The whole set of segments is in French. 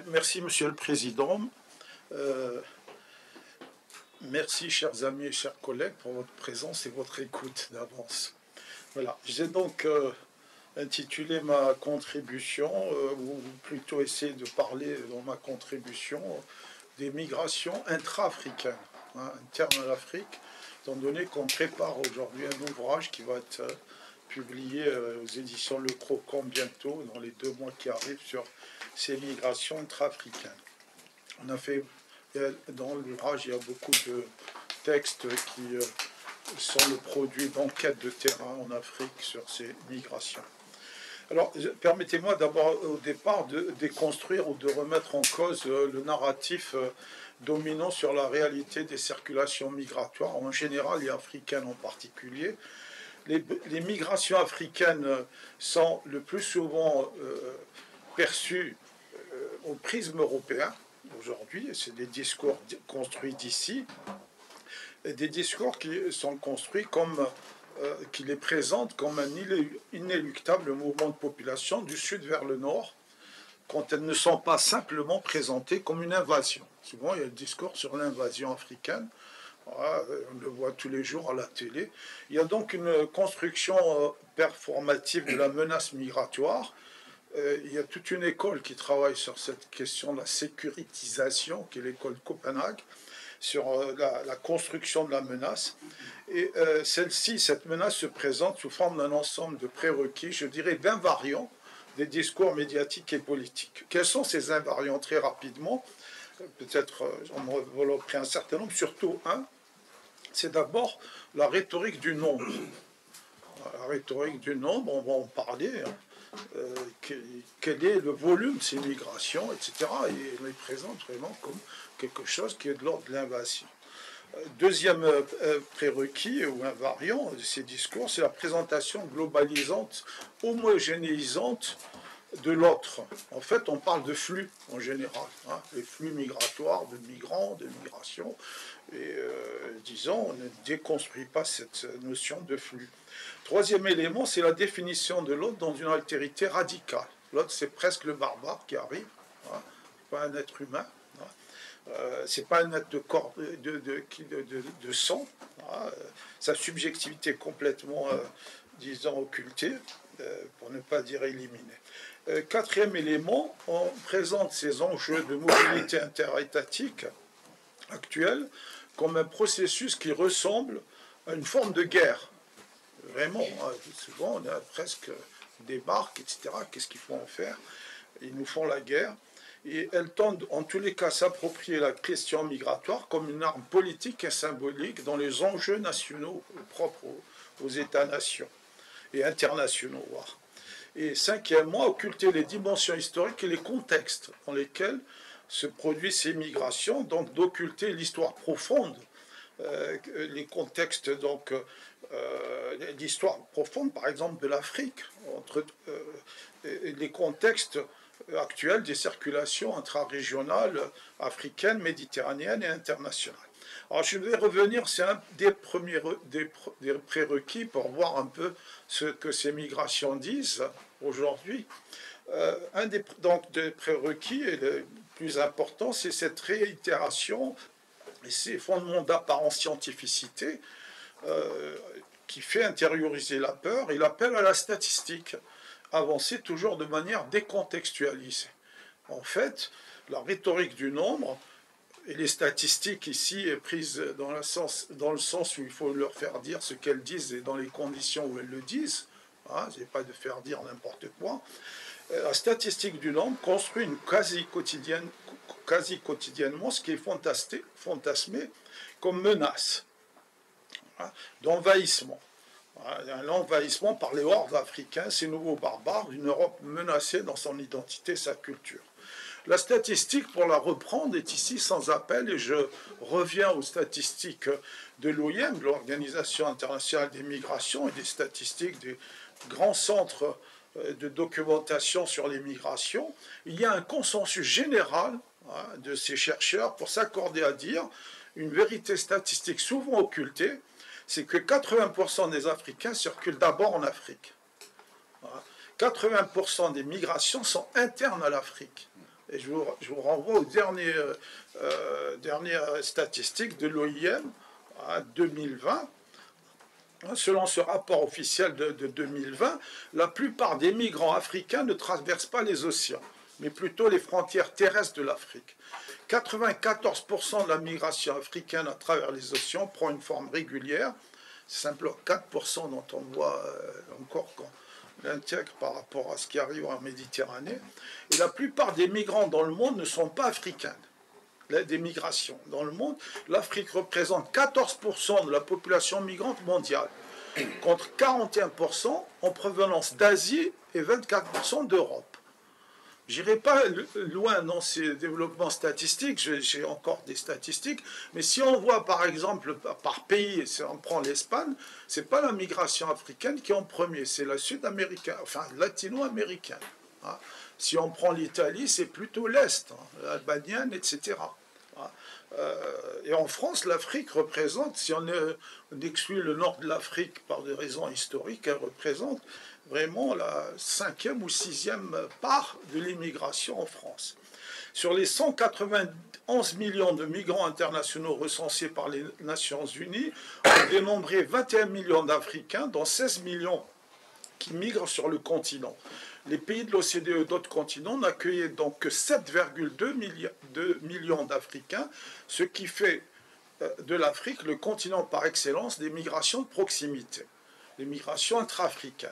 Merci Monsieur le Président. Euh, Merci chers amis et chers collègues pour votre présence et votre écoute d'avance. Voilà, j'ai donc intitulé ma contribution, ou plutôt essayé de parler dans ma contribution des migrations intra-africaines, internes à l'Afrique, étant donné qu'on prépare aujourd'hui un ouvrage qui va être publié aux éditions Le Croquant bientôt, dans les 2 mois qui arrivent, sur ces migrations intra-africaines. On a fait, dans l'ouvrage, il y a beaucoup de textes qui sont le produit d'enquêtes de terrain en Afrique sur ces migrations. Alors, permettez-moi d'abord, au départ, de déconstruire ou de remettre en cause le narratif dominant sur la réalité des circulations migratoires, en général et africaines en particulier. Les migrations africaines sont le plus souvent perçues au prisme européen aujourd'hui, c'est des discours construits d'ici, et des discours qui sont construits comme qui les présentent comme un inéluctable mouvement de population du sud vers le nord, quand elles ne sont pas simplement présentées comme une invasion. Souvent, il y a le discours sur l'invasion africaine. Voilà, on le voit tous les jours à la télé. Il y a donc une construction performative de la menace migratoire. Il y a toute une école qui travaille sur cette question de la sécurisation, qui est l'école de Copenhague, sur la construction de la menace. Et cette menace se présente sous forme d'un ensemble de prérequis, je dirais d'invariants, des discours médiatiques et politiques. Quels sont ces invariants? Très rapidement, peut-être j'en développerai un certain nombre, surtout un. C'est d'abord la rhétorique du nombre. La rhétorique du nombre, on va en parler. Quel est le volume de ces migrations, etc. Et on les présente vraiment comme quelque chose qui est de l'ordre de l'invasion. Deuxième prérequis ou invariant de ces discours, c'est la présentation globalisante, homogénéisante de l'autre. En fait, on parle de flux en général, les flux migratoires, de migrants, de migration. Et disons, on ne déconstruit pas cette notion de flux. Troisième élément, c'est la définition de l'autre dans une altérité radicale. L'autre, c'est presque le barbare qui arrive, pas un être humain. C'est pas un être de corps, de sang. Sa subjectivité est complètement, disons, occultée, pour ne pas dire éliminée. Quatrième élément, on présente ces enjeux de mobilité interétatique actuelle comme un processus qui ressemble à une forme de guerre. Vraiment, souvent on a presque des barques, etc. Qu'est-ce qu'il faut en faire? Ils nous font la guerre. Et elles tendent en tous les cas à s'approprier la question migratoire comme une arme politique et symbolique dans les enjeux nationaux propres aux États-nations et internationaux. Et cinquièmement, occulter les dimensions historiques et les contextes dans lesquels se produisent ces migrations, donc d'occulter l'histoire profonde, les contextes, donc l'histoire profonde, par exemple, de l'Afrique, les contextes actuels des circulations intra-régionales africaines, méditerranéennes et internationales. Alors je vais revenir, c'est un des premiers des prérequis pour voir un peu ce que ces migrations disent aujourd'hui. Un des prérequis, et le plus important, c'est cette réitération et ces fondements d'apparente scientificité qui fait intérioriser la peur et l'appel à la statistique, avancée toujours de manière décontextualisée. En fait, la rhétorique du nombre et les statistiques ici est prise dans le sens où il faut leur faire dire ce qu'elles disent et dans les conditions où elles le disent. C'est pas de faire dire n'importe quoi. La statistique du nombre construit une quasi quotidiennement ce qui est fantasmé comme menace d'envahissement. Un envahissement par les hordes africains, ces nouveaux barbares, d'une Europe menacée dans son identité et sa culture. La statistique, pour la reprendre, est ici sans appel, et je reviens aux statistiques de l'OIM, de l'Organisation internationale des migrations, et des statistiques des grands centres de documentation sur les migrations. Il y a un consensus général de ces chercheurs pour s'accorder à dire une vérité statistique souvent occultée, c'est que 80% des Africains circulent d'abord en Afrique. 80% des migrations sont internes à l'Afrique. Et je vous renvoie aux dernières statistiques de l'OIM à 2020. Selon ce rapport officiel de 2020, la plupart des migrants africains ne traversent pas les océans, mais plutôt les frontières terrestres de l'Afrique. 94% de la migration africaine à travers les océans prend une forme régulière. C'est simplement 4% dont on voit encore qu'on l'intègre par rapport à ce qui arrive en Méditerranée. Et la plupart des migrants dans le monde ne sont pas africains. Des migrations dans le monde, l'Afrique représente 14% de la population migrante mondiale, contre 41% en provenance d'Asie et 24% d'Europe. Je n'irai pas loin dans ces développements statistiques, j'ai encore des statistiques, mais si on voit par exemple par pays, si on prend l'Espagne, ce n'est pas la migration africaine qui est en premier, c'est la sud-américaine, enfin latino-américaine. Hein. Si on prend l'Italie, c'est plutôt l'Est, hein, l'albanienne, etc. Et en France, l'Afrique représente, si on exclut le nord de l'Afrique par des raisons historiques, elle représente vraiment la 5e ou 6e part de l'immigration en France. Sur les 191 millions de migrants internationaux recensés par les Nations Unies, on dénombrait 21 millions d'Africains, dont 16 millions qui migrent sur le continent. Les pays de l'OCDE et d'autres continents n'accueillaient donc que 7,2 millions d'Africains, ce qui fait de l'Afrique le continent par excellence des migrations de proximité, les migrations intra-africaines.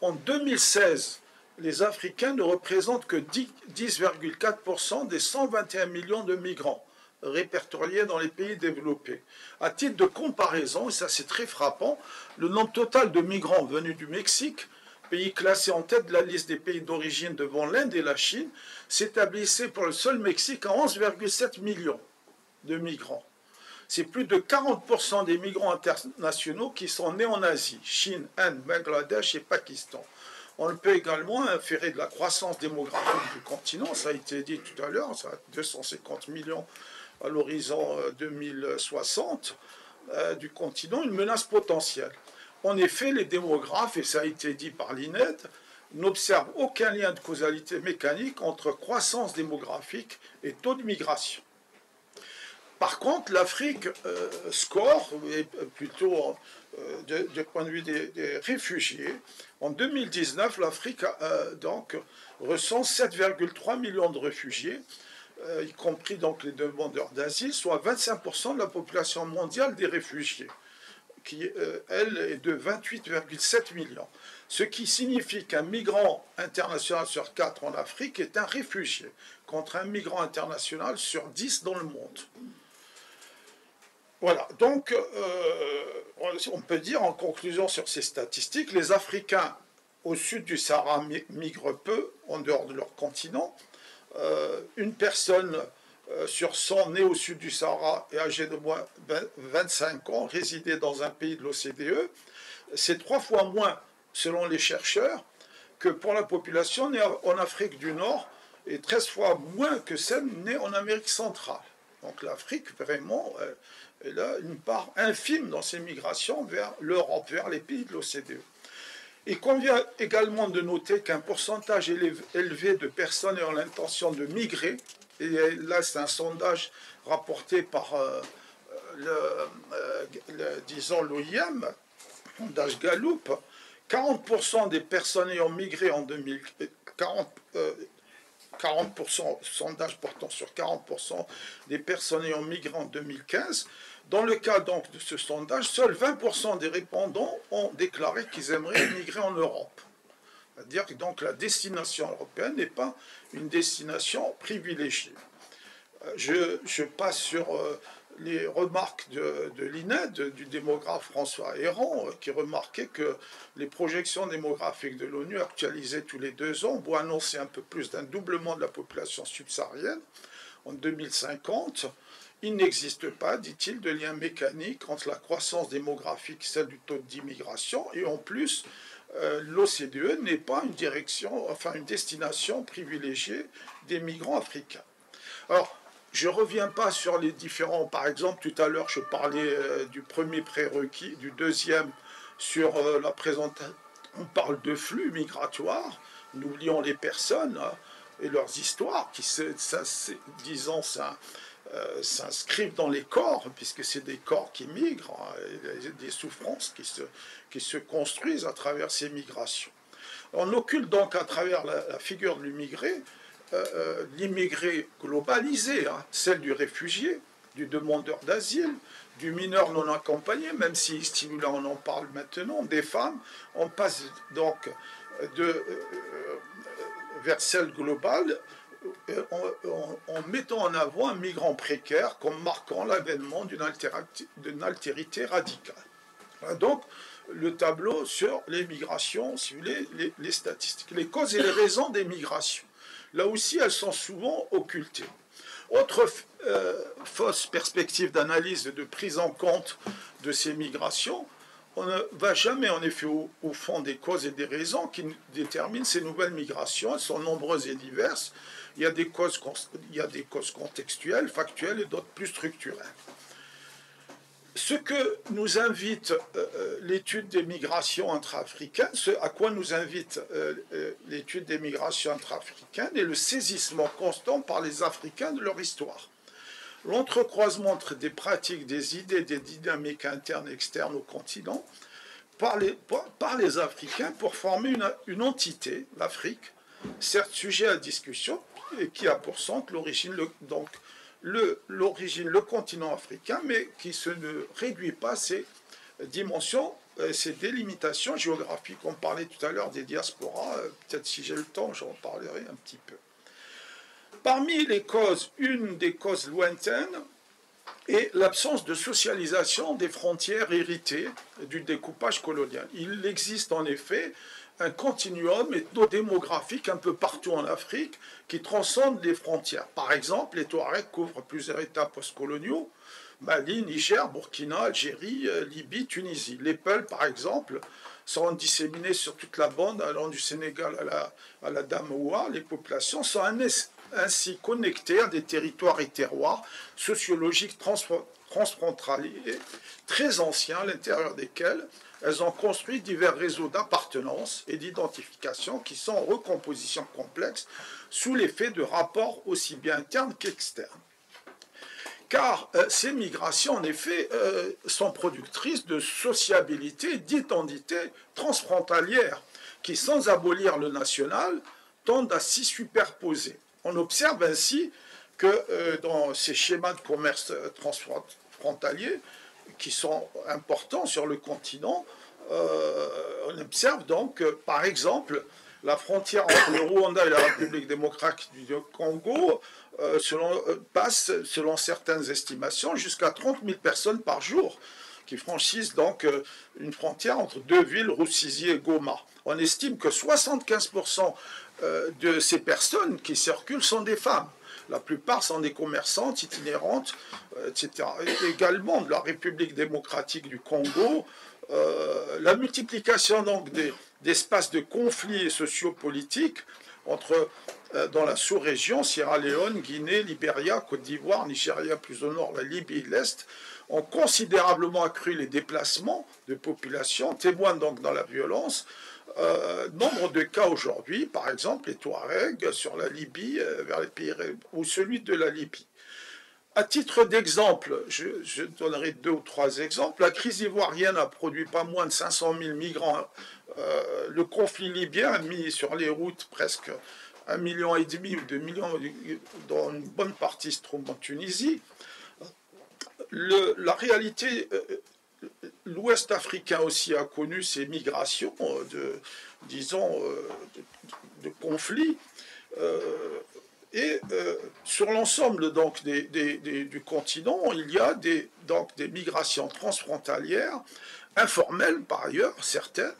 En 2016, les Africains ne représentent que 10,4% des 121 millions de migrants répertoriés dans les pays développés. À titre de comparaison, et ça c'est très frappant, le nombre total de migrants venus du Mexique, pays classé en tête de la liste des pays d'origine devant l'Inde et la Chine, s'établissait pour le seul Mexique à 11,7 millions de migrants. C'est plus de 40% des migrants internationaux qui sont nés en Asie, Chine, Inde, Bangladesh et Pakistan. On peut également inférer de la croissance démographique du continent, ça a été dit tout à l'heure, ça a 250 millions à l'horizon 2060 du continent, une menace potentielle. En effet, les démographes, et ça a été dit par l'INED, n'observent aucun lien de causalité mécanique entre croissance démographique et taux de migration. Par contre, l'Afrique score, et plutôt du point de vue des réfugiés. En 2019, l'Afrique donc recense 7,3 millions de réfugiés, y compris donc les demandeurs d'asile, soit 25% de la population mondiale des réfugiés, qui, elle, est de 28,7 millions. Ce qui signifie qu'un migrant international sur 4 en Afrique est un réfugié, contre un migrant international sur 10 dans le monde. Voilà, donc on peut dire en conclusion sur ces statistiques, les Africains au sud du Sahara migrent peu, en dehors de leur continent. Une personne sur 100 née au sud du Sahara et âgée de moins 25 ans résidait dans un pays de l'OCDE. C'est 3 fois moins, selon les chercheurs, que pour la population née en Afrique du Nord et 13 fois moins que celle née en Amérique centrale. Donc l'Afrique, vraiment, elle a une part infime dans ses migrations vers l'Europe, vers les pays de l'OCDE. Il convient également de noter qu'un pourcentage élevé de personnes ayant l'intention de migrer, et là c'est un sondage rapporté par disons l'OIM, sondage Gallup, 40% des personnes ayant migré en 40%, sondage portant sur 40% des personnes ayant migré en 2015. Dans le cas donc de ce sondage, seuls 20% des répondants ont déclaré qu'ils aimeraient migrer en Europe. C'est-à-dire que donc la destination européenne n'est pas une destination privilégiée. Je passe sur les remarques de l'INED, du démographe François Héran, qui remarquait que les projections démographiques de l'ONU actualisées tous les 2 ans vont annoncer un peu plus d'un doublement de la population subsaharienne en 2050. Il n'existe pas, dit-il, de lien mécanique entre la croissance démographique et celle du taux d'immigration, et en plus, l'OCDE n'est pas une destination privilégiée des migrants africains. Alors, je ne reviens pas sur les différents, par exemple, tout à l'heure, je parlais du premier prérequis, du deuxième sur la présentation. On parle de flux migratoires, n'oublions les personnes. et leurs histoires, qui disons ça, s'inscrivent dans les corps, puisque c'est des corps qui migrent, hein, des souffrances qui se construisent à travers ces migrations. On occulte donc à travers la figure de l'immigré globalisé, hein, celle du réfugié, du demandeur d'asile, du mineur non accompagné, même si là on en parle maintenant, des femmes, on passe donc vers celle globale en mettant en avant un migrant précaire comme marquant l'avènement d'une altérité radicale. Donc, le tableau sur les migrations, si vous voulez, les statistiques. Les causes et les raisons des migrations. Là aussi, elles sont souvent occultées. Autre fausse perspective d'analyse et de prise en compte de ces migrations, on ne va jamais en effet au fond des causes et des raisons qui déterminent ces nouvelles migrations. Elles sont nombreuses et diverses. Il y a des causes contextuelles, factuelles et d'autres plus structurelles. Ce que nous invite l'étude des migrations intra-africaines, ce à quoi nous invite l'étude des migrations intra-africaines, est le saisissement constant par les Africains de leur histoire. L'entrecroisement entre des pratiques, des idées, des dynamiques internes et externes au continent, par les Africains pour former une entité, l'Afrique, certes sujet à discussion, et qui a pour centre l'origine, le continent africain, mais qui ne réduit pas ses dimensions, ses délimitations géographiques. On parlait tout à l'heure des diasporas, peut-être si j'ai le temps, j'en parlerai un petit peu. Parmi les causes, une des causes lointaines est l'absence de socialisation des frontières héritées du découpage colonial. Il existe en effet un continuum ethnodémographique un peu partout en Afrique qui transcende les frontières. Par exemple, les Touaregs couvrent plusieurs États postcoloniaux, Mali, Niger, Burkina, Algérie, Libye, Tunisie. Les Peuls, par exemple, sont disséminés sur toute la bande allant du Sénégal à la Damoua. Les populations sont ainsi connectées à des territoires et terroirs sociologiques transfrontaliers très anciens, à l'intérieur desquels elles ont construit divers réseaux d'appartenance et d'identification qui sont en recomposition complexe sous l'effet de rapports aussi bien internes qu'externes. Car ces migrations, en effet, sont productrices de sociabilité et d'identité transfrontalière qui, sans abolir le national, tendent à s'y superposer. On observe ainsi que dans ces schémas de commerce transfrontalier, qui sont importants sur le continent, on observe donc que, par exemple, la frontière entre le Rwanda et la République démocratique du Congo passe, selon certaines estimations, jusqu'à 30 000 personnes par jour qui franchissent donc une frontière entre deux villes, Rusizi et Goma. On estime que 75% de ces personnes qui circulent sont des femmes. La plupart sont des commerçantes itinérantes, etc. Et également de la République démocratique du Congo, la multiplication donc d'espaces de conflits sociopolitiques dans la sous-région, Sierra Leone, Guinée, Libéria, Côte d'Ivoire, Nigeria plus au nord, la Libye, l'Est, ont considérablement accru les déplacements de population, témoignent donc dans la violence. Nombre de cas aujourd'hui, par exemple les Touaregs sur la Libye, vers les pays, ou celui de la Libye. À titre d'exemple, je donnerai 2 ou 3 exemples. La crise ivoirienne a produit pas moins de 500 000 migrants. Le conflit libyen a mis sur les routes presque 1,5 million ou 2 millions, dont une bonne partie se trouve en Tunisie. La réalité, l'Ouest africain aussi a connu ces migrations de conflits. Et sur l'ensemble donc du continent, il y a des migrations transfrontalières, informelles par ailleurs, certaines,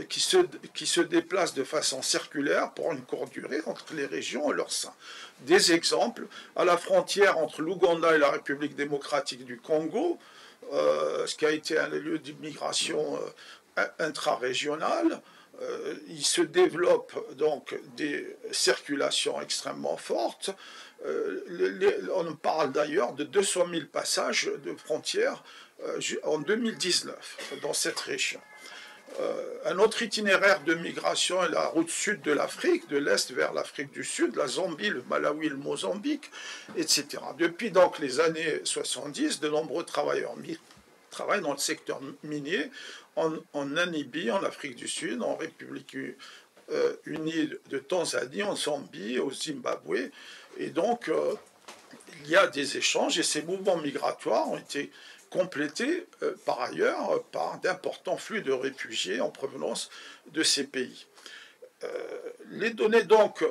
qui se déplacent de façon circulaire pour une courte durée entre les régions et leur sein. Des exemples, à la frontière entre l'Ouganda et la République démocratique du Congo, ce qui a été un lieu d'immigration intra-régionale, il se développe donc des circulations extrêmement fortes. On parle d'ailleurs de 200 000 passages de frontières en 2019 dans cette région. Un autre itinéraire de migration est la route sud de l'Afrique, de l'Est vers l'Afrique du Sud, la Zambie, le Malawi, le Mozambique, etc. Depuis donc les années 70, de nombreux travailleurs travaillent dans le secteur minier en Namibie, en Afrique du Sud, en République unie de Tanzanie, en Zambie, au Zimbabwe. Et donc, il y a des échanges et ces mouvements migratoires ont été complétés par ailleurs par d'importants flux de réfugiés en provenance de ces pays. Les données donc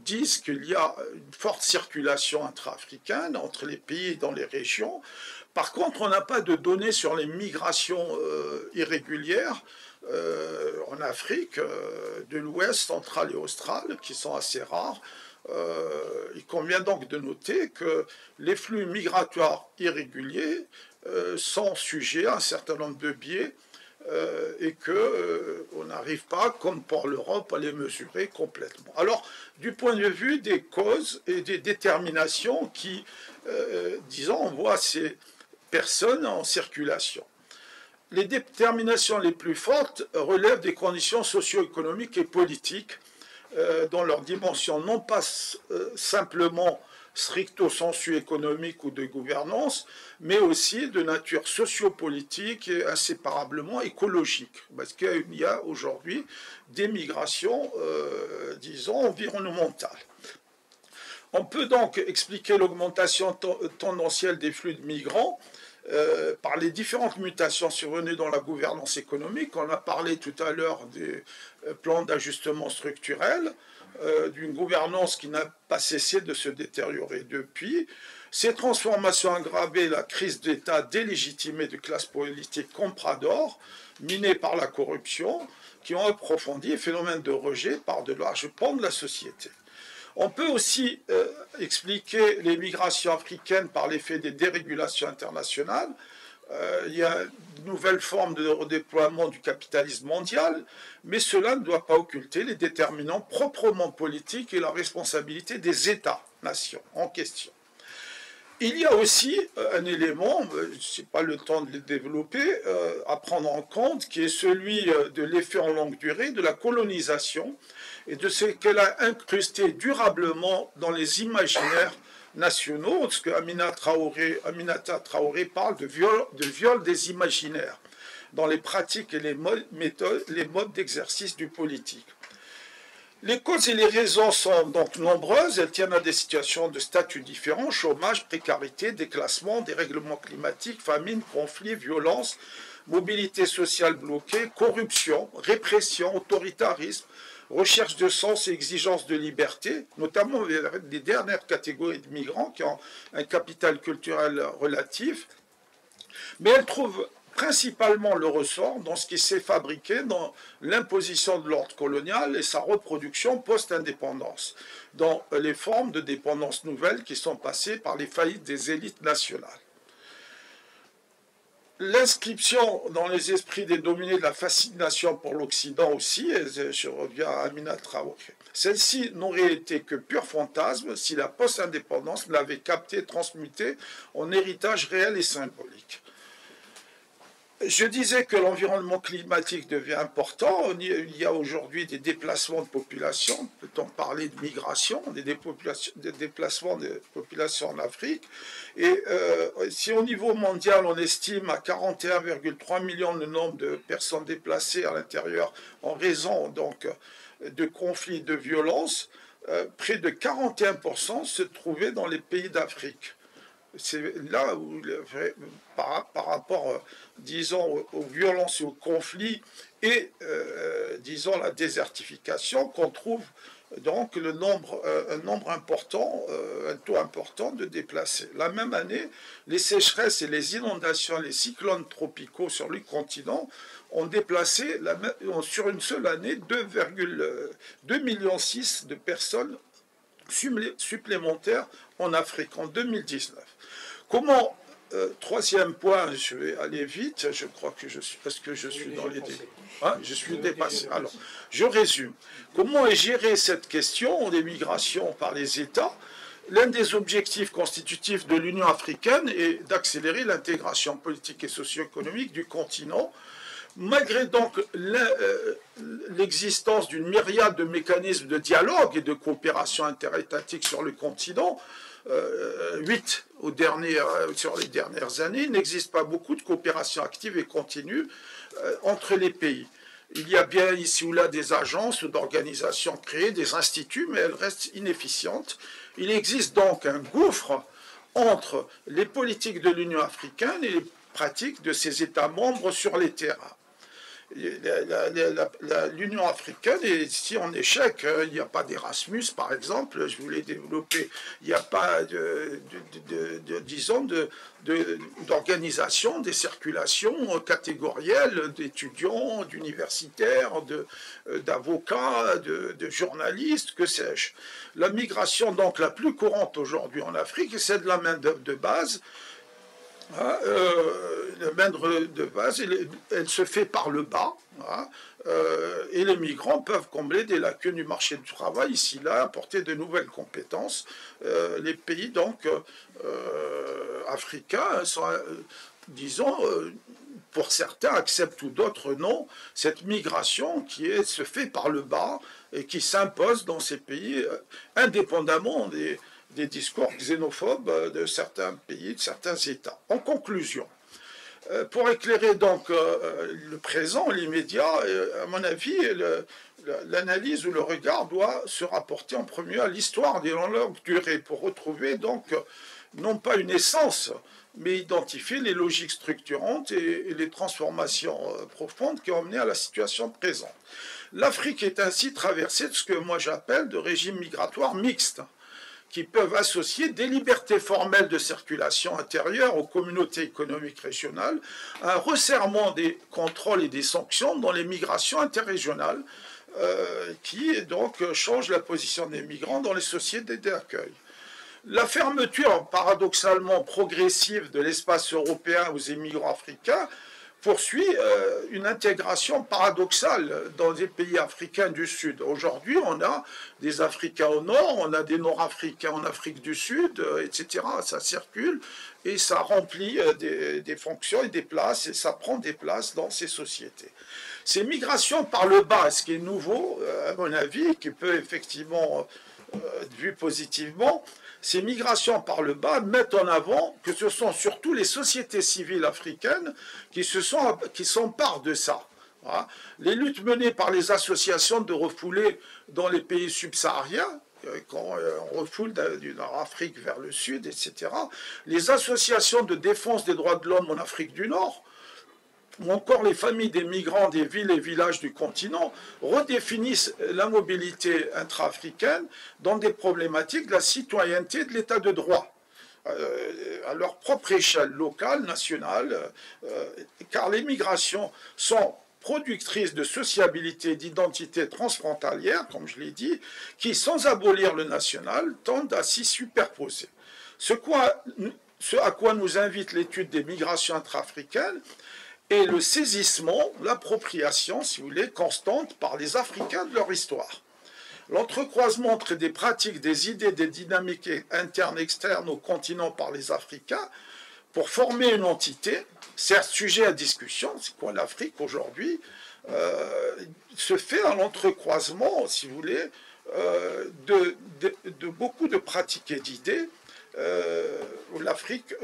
disent qu'il y a une forte circulation intra-africaine entre les pays et dans les régions. Par contre, on n'a pas de données sur les migrations irrégulières en Afrique de l'Ouest, central et austral, qui sont assez rares. Il convient donc de noter que les flux migratoires irréguliers sont sujets à un certain nombre de biais et qu'on n'arrive pas, comme pour l'Europe, à les mesurer complètement. Alors, du point de vue des causes et des déterminations qui, disons, on voit ces personnes en circulation. Les déterminations les plus fortes relèvent des conditions socio-économiques et politiques dans leur dimension non pas simplement stricto sensu économique ou de gouvernance, mais aussi de nature sociopolitique et inséparablement écologique. Parce qu'il y a aujourd'hui des migrations, disons, environnementales. On peut donc expliquer l'augmentation tendancielle des flux de migrants par les différentes mutations survenues dans la gouvernance économique. On a parlé tout à l'heure des plans d'ajustement structurel, d'une gouvernance qui n'a pas cessé de se détériorer depuis. Ces transformations aggravaient la crise d'État délégitimée de classes politiques compradores, minées par la corruption, qui ont approfondi les phénomènes de rejet par de larges pans de la société. On peut aussi expliquer les migrations africaines par l'effet des dérégulations internationales. Il y a une nouvelle forme de redéploiement du capitalisme mondial, mais cela ne doit pas occulter les déterminants proprement politiques et la responsabilité des États-nations en question. Il y a aussi un élément, je n'ai pas le temps de le développer, à prendre en compte, qui est celui de l'effet en longue durée de la colonisation et de ce qu'elle a incrusté durablement dans les imaginaires nationaux, parce que Aminata Traoré parle de viol des imaginaires dans les pratiques et les modes d'exercice du politique. Les causes et les raisons sont donc nombreuses, elles tiennent à des situations de statut différents, chômage, précarité, déclassement, dérèglement climatique, famine, conflits, violence, mobilité sociale bloquée, corruption, répression, autoritarisme, recherche de sens et exigence de liberté, notamment des dernières catégories de migrants qui ont un capital culturel relatif, mais elles trouvent principalement le ressort dans ce qui s'est fabriqué dans l'imposition de l'ordre colonial et sa reproduction post-indépendance, dans les formes de dépendance nouvelles qui sont passées par les faillites des élites nationales. L'inscription dans les esprits des dominés de la fascination pour l'Occident aussi, et je reviens à Amina Traoré, celle-ci n'aurait été que pur fantasme si la post-indépendance l'avait capté, transmuté en héritage réel et symbolique. Je disais que l'environnement climatique devient important. Il y a aujourd'hui des déplacements de population. Peut-on parler de migration, des déplacements de population en Afrique. Et si au niveau mondial, on estime à 41,3 millions le nombre de personnes déplacées à l'intérieur en raison donc de conflits, de violences, près de 41% se trouvaient dans les pays d'Afrique. C'est là où, par rapport, disons, aux violences et aux conflits et, disons, la désertification, qu'on trouve donc un nombre important, un taux important de déplacés. La même année, les sécheresses et les inondations, les cyclones tropicaux sur le continent ont déplacé, sur une seule année, 2,6 millions de personnes supplémentaires en Afrique en 2019. Comment, troisième point, je vais aller vite, je crois que je suis, parce que je suis dans les débats. Hein, je suis dépassé. Alors, je résume. Comment est gérée cette question des migrations par les États? L'un des objectifs constitutifs de l'Union africaine est d'accélérer l'intégration politique et socio-économique du continent Malgré donc l'existence d'une myriade de mécanismes de dialogue et de coopération interétatique sur le continent, 8 sur les dernières années, il n'existe pas beaucoup de coopération active et continue entre les pays. Il y a bien ici ou là des agences ou d'organisations créées, des instituts, mais elles restent inefficientes. Il existe donc un gouffre entre les politiques de l'Union africaine et les pratiques de ses États membres sur les terrains. L'Union africaine est ici en échec. Il n'y a pas d'Erasmus, par exemple, je voulais développer. Il n'y a pas, disons, d'organisation des circulations catégorielles d'étudiants, d'universitaires, d'avocats, de journalistes, que sais-je. La migration, donc, la plus courante aujourd'hui en Afrique, c'est de la main-d'œuvre de base. La main-d'œuvre de base, elle se fait par le bas, et les migrants peuvent combler des lacunes du marché du travail, ici, là, apporter de nouvelles compétences. Les pays, donc, africains, sont, disons, pour certains, acceptent ou d'autres non, cette migration qui se fait par le bas et qui s'impose dans ces pays, indépendamment des discours xénophobes de certains pays, de certains États. En conclusion, pour éclairer donc le présent, l'immédiat, à mon avis, l'analyse ou le regard doit se rapporter en premier à l'histoire des longue durée pour retrouver donc non pas une essence, mais identifier les logiques structurantes et les transformations profondes qui ont mené à la situation présente. L'Afrique est ainsi traversée de ce que moi j'appelle de régimes migratoires mixtes, qui peuvent associer des libertés formelles de circulation intérieure aux communautés économiques régionales, un resserrement des contrôles et des sanctions dans les migrations interrégionales, qui donc change la position des migrants dans les sociétés d'accueil. La fermeture paradoxalement progressive de l'espace européen aux immigrants africains poursuit une intégration paradoxale dans des pays africains du Sud. Aujourd'hui, on a des Africains au Nord, on a des Nord-Africains en Afrique du Sud, etc. Ça circule et ça remplit des fonctions et des places, et ça prend des places dans ces sociétés. Ces migrations par le bas, ce qui est nouveau, à mon avis, qui peut effectivement être vu positivement, ces migrations par le bas mettent en avant que ce sont surtout les sociétés civiles africaines qui s'emparent de ça. Les luttes menées par les associations de refoulés dans les pays subsahariens, quand on refoule du Nord-Afrique vers le Sud, etc., les associations de défense des droits de l'homme en Afrique du Nord, ou encore les familles des migrants des villes et villages du continent, redéfinissent la mobilité intra-africaine dans des problématiques de la citoyenneté et de l'état de droit, à leur propre échelle locale, nationale, car les migrations sont productrices de sociabilité et d'identité transfrontalière, comme je l'ai dit, qui, sans abolir le national, tendent à s'y superposer. Ce à quoi nous invite l'étude des migrations intra-africaines, et le saisissement, l'appropriation, si vous voulez, constante par les Africains de leur histoire. L'entrecroisement entre des pratiques, des idées, des dynamiques internes et externes au continent par les Africains pour former une entité, certes sujet à discussion, c'est quoi l'Afrique aujourd'hui, se fait à l'entrecroisement, si vous voulez, de beaucoup de pratiques et d'idées, l'Afrique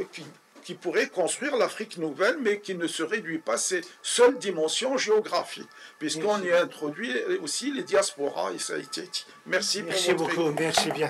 qui pourrait construire l'Afrique nouvelle, mais qui ne se réduit pas à ses seules dimensions géographiques, puisqu'on y a introduit aussi les diasporas, et ça a été dit. Merci beaucoup, merci bien.